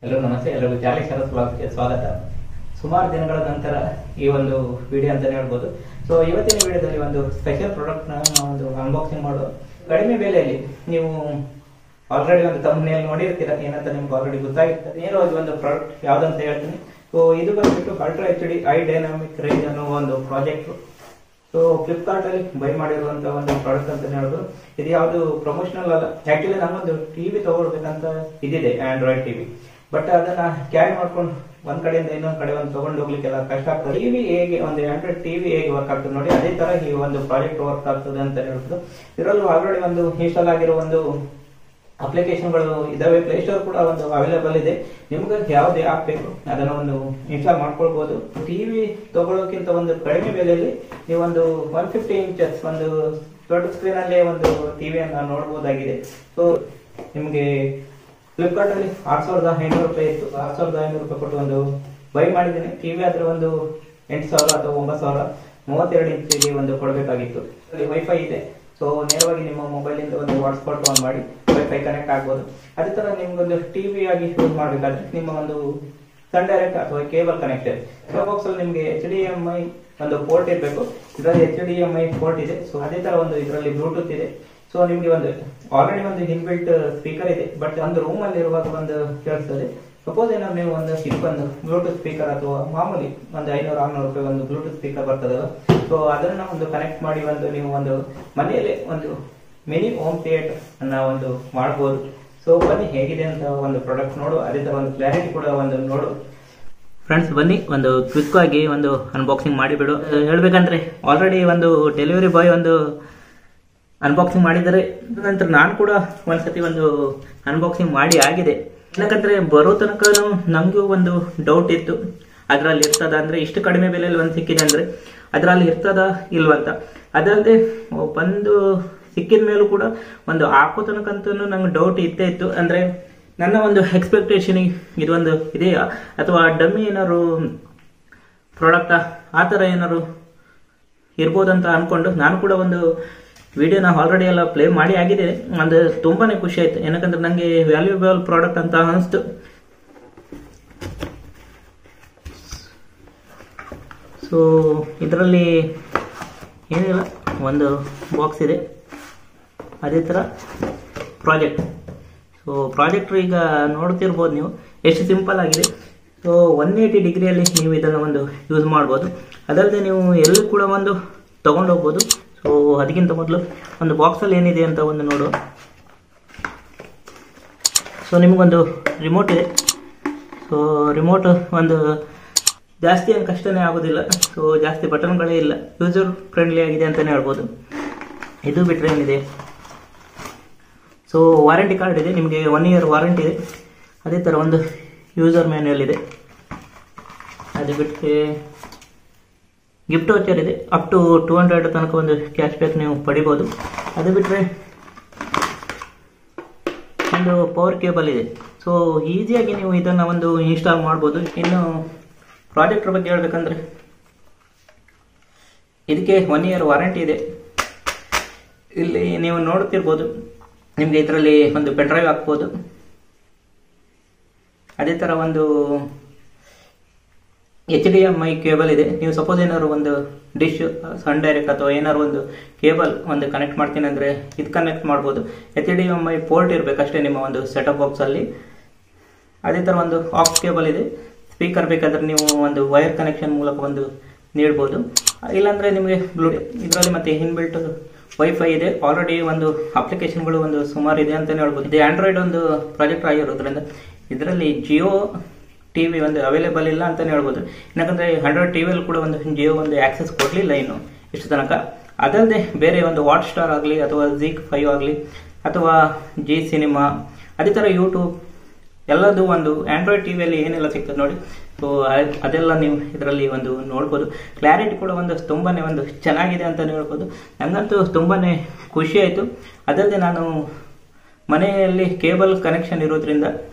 ಎಲ್ಲರೂ ನಮಸ್ತೆ. ಎಲ್ಲರಿಗೂ ಚಾಲಿ ಶರತ್ ಬ್ಲಾಗ್ಗೆ ಸ್ವಾಗತ. ಸುಮಾರು ದಿನಗಳ ನಂತರ ಈ ಒಂದು ವಿಡಿಯೋ ಅಂತಾನೆ ಹೇಳ್ಬೋದು. ಸೊ ಇವತ್ತಿನ ವಿಡಿಯೋದಲ್ಲಿ ಒಂದು ಸ್ಪೆಷಲ್ ಪ್ರಾಡಕ್ಟ್ ನ ಒಂದು ಅನ್ಬಾಕ್ಸಿಂಗ್ ಮಾಡೋ ಕಡಿಮೆ ಬೆಲೆಯಲ್ಲಿ. ನೀವು ಆಲ್ರೆಡಿ ಒಂದು ತಮ್ಮನೇಲಿ ನೋಡಿರ್ತೀರ, ಏನಂತ ನಿಮ್ಗೆ ಆಲ್ರೆಡಿ ಗೊತ್ತಾಗಿರ್ತದೆ. ನೇರವಾಗಿ ಒಂದು ಪ್ರಾಡಕ್ಟ್ ಯಾವ್ದಂತ ಹೇಳ್ತೀನಿ. ಸೊ ಇದು ಬಂದ್ಬಿಟ್ಟು ultra HD I dynamic range ಅನ್ನೋ ಒಂದು ಪ್ರಾಜೆಕ್ಟ್. ಸೊ ಫ್ಲಿಪ್ಕಾರ್ಟ್ ಅಲ್ಲಿ ಬೈ ಮಾಡಿರುವಂತ ಒಂದು ಪ್ರಾಡಕ್ಟ್ ಅಂತ ಹೇಳ್ಬೋದು. ಇದು ಯಾವುದು ಪ್ರಮೋಷನಲ್ ಅಲ್ಲ. ಆಕ್ಚುಲಿ ನಮ್ಮೊಂದು ಟಿವಿ ತಗೊಳ್ಬೇಕಂತ ಇದಿದೆ, ಆಂಡ್ರಾಯ್ಡ್ ಟಿವಿ. ಬಟ್ ಅದನ್ನ ಕ್ಯಾರಿ ಮಾಡ್ಕೊಂಡು ಒಂದ್ ಕಡೆಯಿಂದ ಇನ್ನೊಂದ್ ಕಡೆ ಒಂದು ತಗೊಂಡು ಹೋಗ್ಲಿಕ್ಕೆಲ್ಲ ಕಷ್ಟ ಆಗ್ತದೆ. ಟಿವಿ ಹೇಗೆ ಒಂದು ಆಂಡ್ರಾಯ್ಡ್ ಟಿವಿ ಹೇಗೆ ವರ್ಕ್ ಆಗ್ತದೆ ನೋಡಿ, ಅದೇ ತರ ಈ ಒಂದು ಪ್ರಾಜೆಕ್ಟ್ ವರ್ಕ್ ಆಗ್ತದೆ ಅಂತ ಹೇಳ್ಬೋದು. ಇದರಲ್ಲೂ ಆಲ್ರೆಡಿ ಒಂದು ಇನ್ಸ್ಟಾಲ್ ಆಗಿರೋ ಒಂದು ಅಪ್ಲಿಕೇಶನ್ಗಳು ಇದಾವೆ. ಪ್ಲೇಸ್ಟೋರ್ ಕೂಡ ಒಂದು ಅವೈಲೇಬಲ್ ಇದೆ. ನಿಮ್ಗೆ ಯಾವ್ದು ಆಪ್ ಬೇಕು ಅದನ್ನ ಒಂದು ಇನ್ಸ್ಟಾಲ್ ಮಾಡ್ಕೊಳ್ಬಹುದು. ಟಿವಿ ತಗೊಳ್ಳೋಕ್ಕಿಂತ ಒಂದು ಕಡಿಮೆ ಬೆಲೆಯಲ್ಲಿ ನೀವು ಒಂದು 150 ಇಂಚಸ್ ಒಂದು ದೊಡ್ಡ ಸ್ಕ್ರೀನ್ ಅಲ್ಲೇ ಒಂದು ಟಿವಿಯನ್ನ ನೋಡಬಹುದಾಗಿದೆ. ಸೊ ನಿಮ್ಗೆ ಫ್ಲಿಪ್ಕಾರ್ಟ್ ಅಲ್ಲಿ 6500 ರೂಪಾಯಿ ಇತ್ತು. 6500 ರೂಪಾಯಿ ಕೊಟ್ಟು ಒಂದು ಬೈ ಮಾಡಿದ್ದೀನಿ. ಟಿವಿ ಆದ್ರೆ ಒಂದು 8000 ಅಥವಾ 9000 32 ಇಂಚಿಗೆ ಒಂದು ಕೊಡಬೇಕಾಗಿತ್ತು. ವೈಫೈ ಇದೆ. ಸೊ ನೇರವಾಗಿ ನಿಮ್ಮ ಮೊಬೈಲ್ ಇಂದ ಒಂದು ಹಾಟ್ಸ್ಪಾಟ್ ಆನ್ ಮಾಡಿ ವೈಫೈ ಕನೆಕ್ಟ್ ಆಗ್ಬೋದು. ಅದೇ ತರ ನಿಮ್ಗೊಂದು ಟಿವಿ ಆಗಿ ಯೂಸ್ ಮಾಡಬೇಕಾದ್ರೆ ನಿಮ್ಮ ಒಂದು ಸನ್ ಡೈರೆಕ್ಟ್ ಅಥವಾ ಕೇಬಲ್ ಕನೆಕ್ಟೆಡ್ ಬಾಕ್ಸ್ ಅಲ್ಲಿ ನಿಮ್ಗೆ HDMI ಒಂದು ಪೋರ್ಟ್ ಇರಬೇಕು. ಇದರಲ್ಲಿ HDMI ಪೋರ್ಟ್ ಇದೆ. ಸೊ ಅದೇ ತರ ಒಂದು ಇದರಲ್ಲಿ ಬ್ಲೂಟೂತ್ ಇದೆ. ಸೊ ನಿಮ್ಗೆ ಒಂದು ಆಲ್ರೆಡಿ ಒಂದು ಇನ್ಬಿಲ್ಟ್ ಸ್ಪೀಕರ್ ಇದೆ. ಬಟ್ ಒಂದು ರೂಮ್ ಅಲ್ಲಿ ಇರುವಾಗ ಒಂದು ಕೇಳಿಸ್ತದೆ. ಸಪೋಸ್ ಏನಾದ್ರು ನೀವು ಒಂದು ಒಂದು ಬ್ಲೂಟೂತ್ ಸ್ಪೀಕರ್ ಅಥವಾ ಮಾಮೂಲಿ ಒಂದು 500-600 ರೂಪಾಯಿ ಒಂದು ಬ್ಲೂಟೂತ್ ಸ್ಪೀಕರ್ ಬರ್ತದಲ್ಲ, ಸೊ ಅದನ್ನ ಒಂದು ಕನೆಕ್ಟ್ ಮಾಡಿ ಒಂದು ನೀವು ಒಂದು ಮನೆಯಲ್ಲೇ ಒಂದು ಮಿನಿ ಹೋಮ್ ಥಿಯೇಟರ್ ಅನ್ನ ಒಂದು ಮಾಡಬಹುದು. ಸೊ ಬನ್ನಿ ಹೇಗಿದೆ ಅಂತ ಒಂದು ಪ್ರಾಡಕ್ಟ್ ನೋಡು. ಅದೇ ತರ ಒಂದು ಕ್ಲಾರಿಟಿ ಕೂಡ ಒಂದು ನೋಡು. ಫ್ರೆಂಡ್ಸ್ ಬನ್ನಿ ಒಂದು ಕ್ವಿಕ್ ಆಗಿ ಒಂದು ಅನ್ಬಾಕ್ಸಿಂಗ್ ಮಾಡಿಬಿಡು. ಹೇಳ್ಬೇಕಂದ್ರೆ ಆಲ್ರೆಡಿ ಒಂದು ಡೆಲಿವರಿ ಬಾಯ್ ಒಂದು ಅನ್ಬಾಕ್ಸಿಂಗ್ ಮಾಡಿದರೆ, ನಂತರ ನಾನು ಕೂಡ ಒಂದ್ಸತಿ ಒಂದು ಅನ್ಬಾಕ್ಸಿಂಗ್ ಮಾಡಿ ಆಗಿದೆ. ಯಾಕಂದ್ರೆ ಬರೋ ತನಕ ನಮಗೂ ಒಂದು ಡೌಟ್ ಇತ್ತು, ಅದ್ರಲ್ಲಿ ಇರ್ತದ ಅಂದ್ರೆ ಇಷ್ಟು ಕಡಿಮೆ ಬೆಲೆಯಲ್ಲಿ ಒಂದು ಸಿಕ್ಕಿದೆ ಅಂದ್ರೆ ಅದ್ರಲ್ಲಿ ಇರ್ತದ ಇಲ್ವಂತ. ಅದಲ್ಲದೆ ಬಂದು ಸಿಕ್ಕಿದ ಮೇಲೂ ಕೂಡ ಒಂದು ಹಾಕೋ ತನಕಂತೂ ನಂಗೆ ಡೌಟ್ ಇತ್ತೇ ಇತ್ತು. ಅಂದ್ರೆ ನನ್ನ ಒಂದು ಎಕ್ಸ್ಪೆಕ್ಟೇಷನ್ ಇದೊಂದು ಇದೆಯಾ ಅಥವಾ ಡಮ್ಮಿ ಏನಾದ್ರು ಪ್ರಾಡಕ್ಟಾ ಆ ಥರ ಏನಾದ್ರು ಇರ್ಬೋದಂತ ಅನ್ಕೊಂಡು ನಾನು ಕೂಡ ಒಂದು ವಿಡಿಯೋನ ಆಲ್ರೆಡಿ ಎಲ್ಲ ಪ್ಲೇ ಮಾಡಿ ಆಗಿದೆ. ಅದು ತುಂಬಾನೇ ಖುಷಿ ಆಯ್ತು. ಏನಕ್ಕಂದ್ರೆ ನನಗೆ ವ್ಯಾಲ್ಯೂಬಲ್ ಪ್ರಾಡಕ್ಟ್ ಅಂತ ಅನಿಸ್ತು. ಸೊ ಇದರಲ್ಲಿ ಏನಿಲ್ಲ, ಒಂದು ಬಾಕ್ಸ್ ಇದೆ, ಅದೇ ಥರ ಪ್ರಾಜೆಕ್ಟ್. ಸೊ ಪ್ರಾಜೆಕ್ಟ್ ಈಗ ನೋಡ್ತಿರ್ಬೋದು ನೀವು ಎಷ್ಟು ಸಿಂಪಲ್ ಆಗಿದೆ. ಸೊ 180 ಡಿಗ್ರಿಯಲ್ಲಿ ನೀವು ಇದನ್ನು ಒಂದು ಯೂಸ್ ಮಾಡ್ಬೋದು. ಅದಲ್ಲದೆ ನೀವು ಎಲ್ಲೂ ಕೂಡ ಒಂದು ತಗೊಂಡೋಗ್ಬೋದು. ಸೊ ಅದಕ್ಕಿಂತ ಮೊದಲು ಒಂದು ಬಾಕ್ಸಲ್ಲಿ ಏನಿದೆ ಅಂತ ಒಂದು ನೋಡು. ಸೊ ನಿಮಗೊಂದು ರಿಮೋಟ್ ಇದೆ. ಸೊ ರಿಮೋಟ್ ಒಂದು ಜಾಸ್ತಿ ಏನು ಕಷ್ಟನೇ ಆಗೋದಿಲ್ಲ. ಸೊ ಜಾಸ್ತಿ ಬಟನ್ಗಳೇ ಇಲ್ಲ, ಯೂಸರ್ ಫ್ರೆಂಡ್ಲಿ ಆಗಿದೆ ಅಂತಲೇ ಹೇಳ್ಬೋದು. ಇದು ಬಿಟ್ಟರೆ ಏನಿದೆ, ಸೊ ವಾರಂಟಿ ಕಾರ್ಡ್ ಇದೆ. ನಿಮಗೆ 1 ಇಯರ್ ವಾರಂಟಿ ಇದೆ. ಅದೇ ಥರ ಒಂದು ಯೂಸರ್ ಮ್ಯಾನ್ಯಲ್ ಇದೆ. ಅದು ಬಿಟ್ಟರೆ ಗಿಫ್ಟ್ ವೌಚರ್ ಇದೆ. ಅಪ್ ಟು 200 ತನಕ ಒಂದು ಕ್ಯಾಶ್ ಬ್ಯಾಕ್ ನೀವು ಪಡಿಬೋದು. ಅದು ಬಿಟ್ಟರೆ ಒಂದು ಪವರ್ ಕೇಬಲ್ ಇದೆ. ಸೊ ಈಸಿಯಾಗಿ ನೀವು ಇದನ್ನು ಒಂದು ಇನ್ಸ್ಟಾಲ್ ಮಾಡ್ಬೋದು. ಇನ್ನು ಪ್ರಾಜೆಕ್ಟರ್ ಬಗ್ಗೆ ಹೇಳ್ಬೇಕಂದ್ರೆ ಇದಕ್ಕೆ 1 ಇಯರ್ ವಾರಂಟಿ ಇದೆ. ಇಲ್ಲಿ ನೀವು ನೋಡ್ತಿರ್ಬೋದು, ನಿಮಗೆ ಇದರಲ್ಲಿ ಒಂದು ಪೆನ್ಡ್ರೈವ್ ಹಾಕ್ಬೋದು. ಅದೇ ಥರ ಒಂದು HDMI ಕೇಬಲ್ ಇದೆ. ನೀವು ಸಪೋಸ್ ಏನಾದ್ರು ಒಂದು ಡಿಶ್ ಸನ್ ಡೈರೆಕ್ಟ್ ಅಥವಾ ಏನಾದ್ರು ಒಂದು ಕೇಬಲ್ ಒಂದು ಕನೆಕ್ಟ್ ಮಾಡ್ತೀನಿ ಅಂದರೆ ಇದು ಕನೆಕ್ಟ್ ಮಾಡ್ಬೋದು. HDMI ಪೋರ್ಟ್ ಇರಬೇಕಷ್ಟೇ ನಿಮ್ಮ ಒಂದು ಸೆಟಪ್ ಬಾಕ್ಸ್ ಅಲ್ಲಿ. ಅದೇ ಥರ ಒಂದು ಆಕ್ಸ್ ಕೇಬಲ್ ಇದೆ. ಸ್ಪೀಕರ್ ಬೇಕಾದ್ರೆ ನೀವು ಒಂದು ವೈರ್ ಕನೆಕ್ಷನ್ ಮೂಲಕ ಒಂದು ನೀಡ್ಬೋದು. ಇಲ್ಲಾಂದ್ರೆ ನಿಮಗೆ ಇದರಲ್ಲಿ ಮತ್ತೆ ಇನ್ಬಿಲ್ಟ್ ವೈಫೈ ಇದೆ. ಆಲ್ರೆಡಿ ಒಂದು ಅಪ್ಲಿಕೇಶನ್ಗಳು ಒಂದು ಸುಮಾರು ಇದೆ ಅಂತಲೇ ಹೇಳ್ಬೋದು. ಇದು ಆಂಡ್ರಾಯ್ಡ್ ಒಂದು ಪ್ರಾಜೆಕ್ಟ್ ಆಗಿರೋದ್ರಿಂದ ಇದರಲ್ಲಿ ಜಿಯೋ ಟಿವಿ ಒಂದು ಅವೈಲೇಬಲ್ ಇಲ್ಲ ಅಂತಲೇ ಹೇಳ್ಬೋದು. ಯಾಕಂದ್ರೆ ಆಂಡ್ರಾಯ್ಡ್ ಟಿವಿಯಲ್ಲಿ ಕೂಡ ಒಂದು ಜಿಯೋ ಒಂದು ಆಕ್ಸೆಸ್ ಕೊಡಲಿಲ್ಲ ಇನ್ನು ಇಷ್ಟು ತನಕ. ಅದಲ್ಲದೆ ಬೇರೆ ಒಂದು ವಾಟ್ ಸ್ಟಾರ್ ಆಗಲಿ ಅಥವಾ ZEE5 ಆಗಲಿ ಅಥವಾ ಜಿ ಸಿನಿಮಾ, ಅದೇ ಥರ ಯೂಟ್ಯೂಬ್ ಎಲ್ಲದು ಒಂದು ಆಂಡ್ರಾಯ್ಡ್ ಟಿವಿಯಲ್ಲಿ ಏನೆಲ್ಲ ಸಿಗ್ತದೆ ನೋಡಿ. ಸೊ ಅದೆಲ್ಲ ನೀವು ಇದರಲ್ಲಿ ಒಂದು ನೋಡ್ಬೋದು. ಕ್ಲಾರಿಟಿ ಕೂಡ ಒಂದು ತುಂಬಾನೇ ಒಂದು ಚೆನ್ನಾಗಿದೆ ಅಂತಲೇ ಹೇಳ್ಬೋದು. ನನಗಂತೂ ತುಂಬಾನೇ ಖುಷಿ ಆಯಿತು. ಅದಲ್ಲದೆ ನಾನು ಮನೆಯಲ್ಲಿ ಕೇಬಲ್ ಕನೆಕ್ಷನ್ ಇರೋದ್ರಿಂದ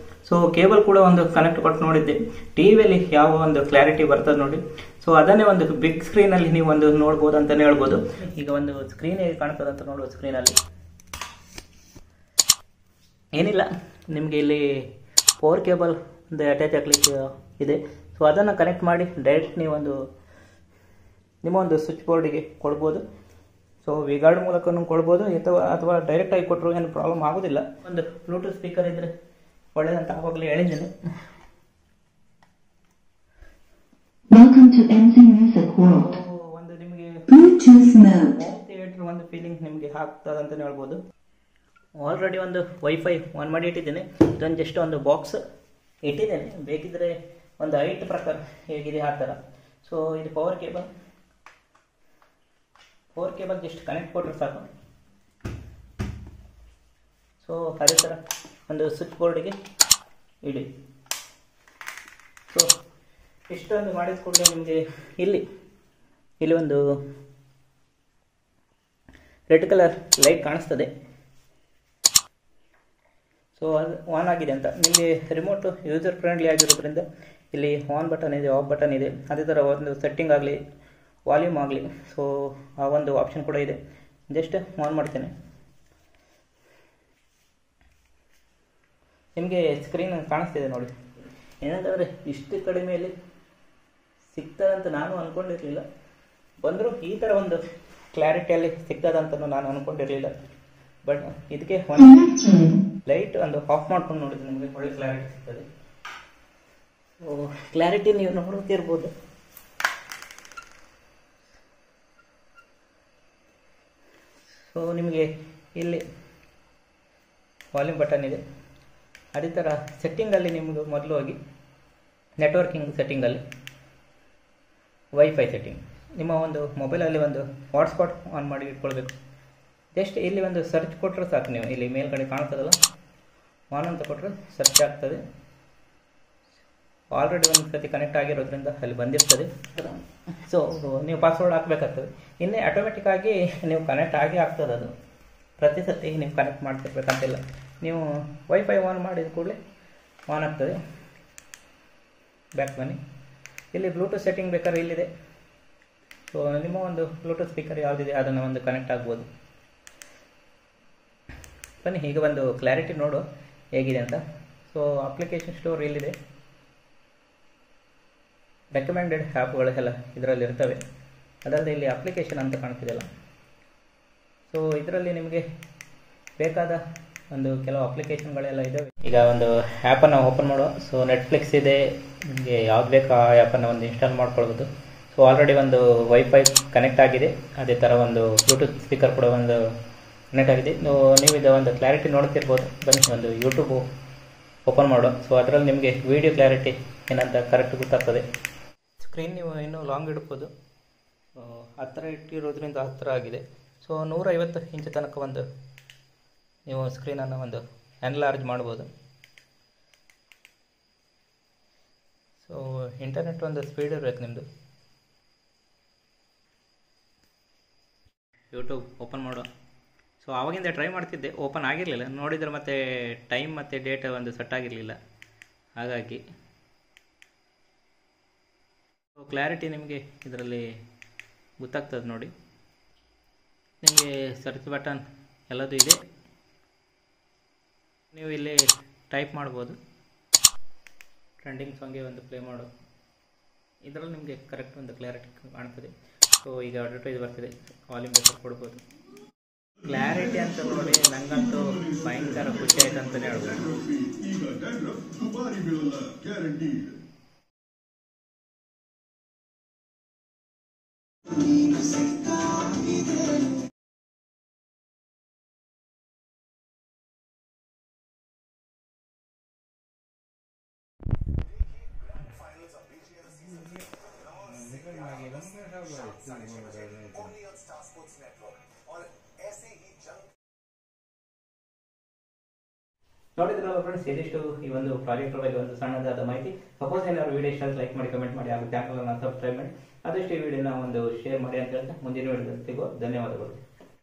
ಸೊ ಕೇಬಲ್ ಕೂಡ ಒಂದು ಕನೆಕ್ಟ್ ಕೊಟ್ಟು ನೋಡಿದ್ದೆ. ಟಿವಿಯಲ್ಲಿ ಯಾವ ಒಂದು ಕ್ಲಾರಿಟಿ ಬರ್ತದೆ ನೋಡಿ. ಸೊ ಅದನ್ನೇ ಒಂದು ಬಿಗ್ ಸ್ಕ್ರೀನ್ ಅಲ್ಲಿ ನೀವು ಒಂದು ನೋಡ್ಬೋದು ಅಂತಾನೆ ಹೇಳ್ಬೋದು. ಈಗ ಒಂದು ಸ್ಕ್ರೀನ್ ಹೇಗೆ ಕಾಣ್ತದೆ ಅಂತ ನೋಡುವ. ಸ್ಕ್ರೀನ್ ಅಲ್ಲಿ ಏನಿಲ್ಲ, ನಿಮಗೆ ಇಲ್ಲಿ ಪವರ್ ಕೇಬಲ್ ಒಂದು ಅಟ್ಯಾಚ್ ಹಾಕ್ಲಿಕ್ಕೆ ಇದೆ. ಸೊ ಅದನ್ನು ಕನೆಕ್ಟ್ ಮಾಡಿ ಡೈರೆಕ್ಟ್ ನೀವೊಂದು ನಿಮ್ಮ ಒಂದು ಸ್ವಿಚ್ ಬೋರ್ಡಿಗೆ ಕೊಡ್ಬೋದು. ಸೊ ವಿಗಾರ್ಡ್ ಮೂಲಕನೂ ಕೊಡ್ಬೋದು ಅಥವಾ ಡೈರೆಕ್ಟಾಗಿ ಕೊಟ್ಟರು ಏನು ಪ್ರಾಬ್ಲಮ್ ಆಗೋದಿಲ್ಲ. ಒಂದು ಬ್ಲೂಟೂತ್ ಸ್ಪೀಕರ್ ಇದ್ದರೆ ಒಳ್ಳೆಯದಂತ ಆವಾಗಲೇ ಹೇಳಿದ್ದೀನಿ. ಒಂದು ನಿಮಗೆ ಹೋಮ್ ಥಿಯೇಟರ್ ಒಂದು ಫೀಲಿಂಗ್ ನಿಮಗೆ ಆಗ್ತದೆ ಅಂತಲೇ ಹೇಳ್ಬೋದು. ಆಲ್ರೆಡಿ ಒಂದು ವೈಫೈ ಆನ್ ಮಾಡಿ ಇಟ್ಟಿದ್ದೇನೆ. ಇದೊಂದು ಜಸ್ಟ್ ಒಂದು ಬಾಕ್ಸ್ ಇಟ್ಟಿದ್ದೇನೆ, ಬೇಕಿದ್ರೆ ಒಂದು ಹೈಟ್ ಪ್ರಕಾರ ಹೇಗಿದೆ ಆ ಥರ. ಸೊ ಇದು ಪವರ್ ಕೇಬಲ್ ಜಸ್ಟ್ ಕನೆಕ್ಟ್ ಕೊಟ್ಟರೆ ಸಾಕು. ಸೊ ಅದೇ ಥರ ಒಂದು ಸ್ವಿಚ್ ಬೋರ್ಡಿಗೆ ಇಡಿ. ಸೊ ಇಷ್ಟೊಂದು ಮಾಡಿದ ಕೂಡಲೇ ನಿಮಗೆ ಇಲ್ಲಿ ಒಂದು ರೆಡ್ ಕಲರ್ ಲೈಟ್ ಕಾಣಿಸ್ತದೆ. ಸೊ ಅದು ಆನ್ ಆಗಿದೆ ಅಂತ. ನಿಮಗೆ ರಿಮೋಟ್ ಯೂಸರ್ ಫ್ರೆಂಡ್ಲಿ ಆಗಿರೋದ್ರಿಂದ ಇಲ್ಲಿ ಆನ್ ಬಟನ್ ಇದೆ, ಆಫ್ ಬಟನ್ ಇದೆ. ಅದೇ ಥರ ಒಂದು ಸೆಟ್ಟಿಂಗ್ ಆಗಲಿ, ವಾಲ್ಯೂಮ್ ಆಗಲಿ, ಸೊ ಆ ಒಂದು ಆಪ್ಷನ್ ಕೂಡ ಇದೆ. ಜಸ್ಟ್ ಆನ್ ಮಾಡ್ತೇನೆ. ನಿಮಗೆ ಸ್ಕ್ರೀನ್ ಕಾಣಿಸ್ತಿದೆ ನೋಡಿ. ಏನಂತಂದರೆ ಇಷ್ಟು ಕಡಿಮೆಯಲ್ಲಿ ಸಿಗ್ತದಂತ ನಾನು ಅಂದ್ಕೊಂಡಿರಲಿಲ್ಲ. ಬಂದರೂ ಈ ಥರ ಒಂದು ಕ್ಲಾರಿಟಿಯಲ್ಲಿ ಸಿಗ್ತದಂತ ನಾನು ಅಂದ್ಕೊಂಡಿರಲಿಲ್ಲ. ಬಟ್ ಇದಕ್ಕೆ ಒಂದು ಲೈಟ್ ಒಂದು ಆಫ್ ಮಾಡ್ಕೊಂಡು ನೋಡಿದ್ರೆ ನಿಮಗೆ ಒಳ್ಳೆ ಕ್ಲಾರಿಟಿ ಸಿಗ್ತದೆ. ಸೊ ಕ್ಲಾರಿಟಿ ನೀವು ನೋಡ್ತಿರ್ಬೋದು. ಸೊ ನಿಮಗೆ ಇಲ್ಲಿ ವಾಲ್ಯೂಮ್ ಬಟನ್ ಇದೆ. ಅದೇ ಥರ ಸೆಟ್ಟಿಂಗಲ್ಲಿ ನಿಮ್ಮದು ಮೊದಲು ಹೋಗಿ ನೆಟ್ವರ್ಕಿಂಗ್ ಸೆಟ್ಟಿಂಗಲ್ಲಿ ವೈಫೈ ಸೆಟ್ಟಿಂಗ್, ನಿಮ್ಮ ಒಂದು ಮೊಬೈಲಲ್ಲಿ ಒಂದು ಹಾಟ್ಸ್ಪಾಟ್ ಆನ್ ಮಾಡಿ ಇಟ್ಕೊಳ್ಬೇಕು. ಜಸ್ಟ್ ಇಲ್ಲಿ ಒಂದು ಸರ್ಚ್ ಕೊಟ್ಟರೆ ಸಾಕು. ನೀವು ಇಲ್ಲಿ ಮೇಲ್ಗಡೆ ಕಾಣ್ತದಲ್ಲ, ಆನ್ ಅಂತ ಕೊಟ್ಟರೆ ಸರ್ಚ್ ಆಗ್ತದೆ. ಆಲ್ರೆಡಿ ಒಂದು ಸತಿ ಕನೆಕ್ಟ್ ಆಗಿರೋದ್ರಿಂದ ಅಲ್ಲಿ ಬಂದಿರ್ತದೆ. ಸೊ ನೀವು ಪಾಸ್ವರ್ಡ್ ಹಾಕಬೇಕಾಗ್ತದೆ. ಇನ್ನೇ ಆಟೋಮೆಟಿಕ್ ಆಗಿ ನೀವು ಕನೆಕ್ಟ್ ಆಗಿ ಆಗ್ತದೆ. ಅದು ಪ್ರತಿ ಸತಿ ನೀವು ಕನೆಕ್ಟ್ ಮಾಡ್ತಿರ್ಬೇಕಂತಿಲ್ಲ. ನೀವು ವೈಫೈ ಆನ್ ಮಾಡಿದ ಕೂಡಲೇ ಆನ್ ಆಗ್ತದೆ. ಬ್ಯಾಕ್ ಬನ್ನಿ. ಇಲ್ಲಿ ಬ್ಲೂಟೂತ್ ಸೆಟ್ಟಿಂಗ್ ಬೇಕಾದ್ರೆ ಇಲ್ಲಿದೆ. ಸೊ ನಿಮ್ಮ ಒಂದು ಬ್ಲೂಟೂತ್ ಸ್ಪೀಕರ್ ಯಾವುದಿದೆ ಅದನ್ನು ಒಂದು ಕನೆಕ್ಟ್ ಆಗ್ಬೋದು. ಬನ್ನಿ ಈಗ ಒಂದು ಕ್ಲಾರಿಟಿ ನೋಡು ಹೇಗಿದೆ ಅಂತ. ಸೊ ಅಪ್ಲಿಕೇಶನ್ ಸ್ಟೋರ್ ಇಲ್ಲಿದೆ. ರೆಕಮೆಂಡೆಡ್ ಆ್ಯಪ್ಗಳೆಲ್ಲ ಇದರಲ್ಲಿ ಇರ್ತವೆ. ಅದಲ್ಲದೆ ಇಲ್ಲಿ ಅಪ್ಲಿಕೇಶನ್ ಅಂತ ಕಾಣ್ತಿದೆಯಲ್ಲ, ಸೊ ಇದರಲ್ಲಿ ನಿಮಗೆ ಬೇಕಾದ ಒಂದು ಕೆಲವು ಅಪ್ಲಿಕೇಶನ್ಗಳೆಲ್ಲ ಇದ್ದಾವೆ. ಈಗ ಒಂದು ಆ್ಯಪನ್ನು ಓಪನ್ ಮಾಡುವ. ಸೊ ನೆಟ್ಫ್ಲಿಕ್ಸ್ ಇದೆ, ನಿಮಗೆ ಯಾವ್ದು ಬೇಕೋ ಆ ಆ್ಯಪನ್ನು ಒಂದು ಇನ್ಸ್ಟಾಲ್ ಮಾಡ್ಕೊಳ್ಬೋದು. ಸೊ ಆಲ್ರೆಡಿ ಒಂದು ವೈಫೈ ಕನೆಕ್ಟ್ ಆಗಿದೆ. ಅದೇ ಥರ ಒಂದು ಬ್ಲೂಟೂತ್ ಸ್ಪೀಕರ್ ಕೂಡ ಒಂದು ಕನೆಕ್ಟ್ ಆಗಿದೆ. ನೀವು ಇದು ಒಂದು ಕ್ಲಾರಿಟಿ ನೋಡ್ತಿರ್ಬೋದು. ಬನ್ನಿ ಒಂದು ಯೂಟ್ಯೂಬ್ ಓಪನ್ ಮಾಡುವ. ಸೊ ಅದರಲ್ಲಿ ನಿಮಗೆ ವಿಡಿಯೋ ಕ್ಲಾರಿಟಿ ಏನಂತ ಕರೆಕ್ಟ್ ಗೊತ್ತಾಗ್ತದೆ. ಸ್ಕ್ರೀನ್ ನೀವು ಇನ್ನೂ ಲಾಂಗ್ ಇಡ್ಬೋದು. ಹತ್ತಿರ ಇಟ್ಟಿರೋದ್ರಿಂದ ಹತ್ತಿರ ಆಗಿದೆ. ಸೊ 150 ಇಂಚ್ ತನಕ ಒಂದು ನೀವು ಸ್ಕ್ರೀನನ್ನು ಒಂದು ಎನ್ಲಾರ್ಜ್ ಮಾಡ್ಬೋದು. ಸೊ ಇಂಟರ್ನೆಟ್ ಒಂದು ಸ್ಪೀಡ್ ಇರಬೇಕು ನಿಮ್ಮದು. ಯೂಟ್ಯೂಬ್ ಓಪನ್ ಮಾಡುವ. ಸೊ ಆವಾಗಿಂದ ಟ್ರೈ ಮಾಡ್ತಿದ್ದೆ, ಓಪನ್ ಆಗಿರಲಿಲ್ಲ. ನೋಡಿದರೆ ಮತ್ತೆ ಟೈಮ್ ಮತ್ತು ಡೇಟ್ ಒಂದು ಸೆಟ್ ಆಗಿರಲಿಲ್ಲ, ಹಾಗಾಗಿ. ಸೊ ಕ್ಲಾರಿಟಿ ನಿಮಗೆ ಇದರಲ್ಲಿ ಗೊತ್ತಾಗ್ತದೆ ನೋಡಿ. ನಿಮಗೆ ಸರ್ಚ್ ಬಟನ್ ಎಲ್ಲದೂ ಇದೆ. ನೀವು ಇಲ್ಲಿ ಟೈಪ್ ಮಾಡ್ಬೋದು. ಟ್ರೆಂಡಿಂಗ್ ಸಾಂಗ್ಗೆ ಒಂದು ಪ್ಲೇ ಮಾಡು. ಇದರಲ್ಲಿ ನಿಮಗೆ ಕರೆಕ್ಟ್ ಒಂದು ಕ್ಲಾರಿಟಿ ಕಾಣ್ತದೆ. ಸೊ ಈಗ ಅಡ್ವರ್ಟೈಸ್ ಬರ್ತಿದೆ, ವಾಲ್ಯೂಮ್ ಬೇಕಾದ್ರೆ ಕೊಡ್ಬೋದು. ಕ್ಲಾರಿಟಿ ಅಂತ ನೋಡಿ ನಂಗಂತೂ ಭಯಂಕರ ಖುಷಿ ಆಯ್ತು ಅಂತಲೇ ಹೇಳ್ಬೋದು. ನೋಡಿದ್ರಲ್ಲ ಫ್ರೆಂಡ್ಸ್, ಇದಿಷ್ಟು ಈ ಒಂದು ಪ್ರಾಜೆಕ್ಟ್ ಬಗ್ಗೆ ಒಂದು ಸಣ್ಣದಾದ ಮಾಹಿತಿ. ಸಪೋಸ್ ಏನಾದ್ರು ವಿಡಿಯೋ ಇಷ್ಟ ಲೈಕ್ ಮಾಡಿ, ಕಮೆಂಟ್ ಮಾಡಿ, ಹಾಗೂ ಚಾನಲ್ ಅನ್ನು ಸಬ್ಸ್ಕ್ರೈಬ್ ಮಾಡಿ, ಆದಷ್ಟು ಈ ವಿಡಿಯೋನ ಒಂದು ಶೇರ್ ಮಾಡಿ ಅಂತ ಹೇಳ್ತಾ ಮುಂದಿನ ವಿಡಿಯೋದಲ್ಲಿ ಸಿಗುವ. ಧನ್ಯವಾದಗಳು.